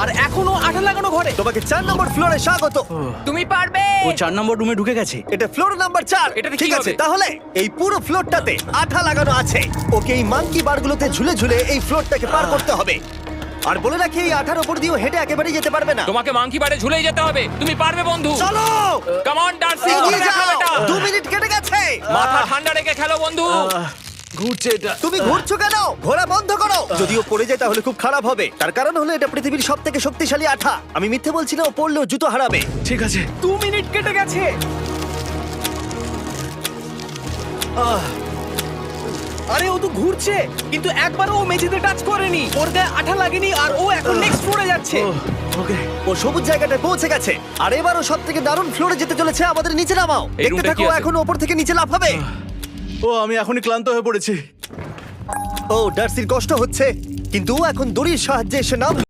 আর এখনো আঠা লাগানো ঘরে। তোমাকে 4 নম্বর ফ্লোরে স্বাগত। তুমি পারবে। ও 4 নম্বর রুমে ঢুকে গেছে। এটা ফ্লোর নাম্বার 4। এটাতে ঠিক কি আছে, হবে? তাহলে এই পুরো ফ্লোরটাতে আঠা লাগানো আছে। ওকে এই মাঙ্কি বারগুলোতে ঝুলে ঝুলে এই ফ্লোরটাকে পার করতে হবে। আর বলে রাখি, এই আঠার উপর দিয়েও হেঁটে একেবারে যেতে পারবে না। তোমাকে মাংকি বারে ঝুলেই যেতে হবে। তুমি পারবে বন্ধু। চলো, কাম অন ডার্সি, এগিয়ে করে দেখাও যাও। এটা। 2 মিনিট কেটে গেছে। মাথা ঠান্ডা রেখে খেলো বন্ধু। ঘুরছে এটা। তুমি ঘুরছো কেন? ঘোরা বন্ধ করো। যদিও পড়ে যায় তাহলে খুব খারাপ হবে। তার কারণ হলো এটা পৃথিবীর সবথেকে শক্তিশালী আঠা। আমি মিথ্যে বলছি না, ও পড়লেও জুতো হারাবে। ঠিক আছে। 2 মিনিট কেটে গেছে। আরে ও তো ঘুরছে, কিন্তু একবারও ও মেঝেতে টাচ করেনি। ওর গায়ে আঠা লাগেনি আর ও এখন নেক্সট ফ্লোরে যাচ্ছে। ওকে। ও সবুজ জায়গাটায় পৌঁছে গেছে। আর এবারও সবথেকে দারুণ ফ্লোরে যেতে চলেছে। আমাদের নিচে নামাও। এই দেখতে রুমটা থাকো, কি আছে? এখন ওপর থেকে নিচে লাফাবে। ও আমি এখনই ক্লান্ত হয়ে পড়েছি। ও ডার্সির কষ্ট হচ্ছে, কিন্তু ও এখন দড়ির সাহায্যে এসে নাম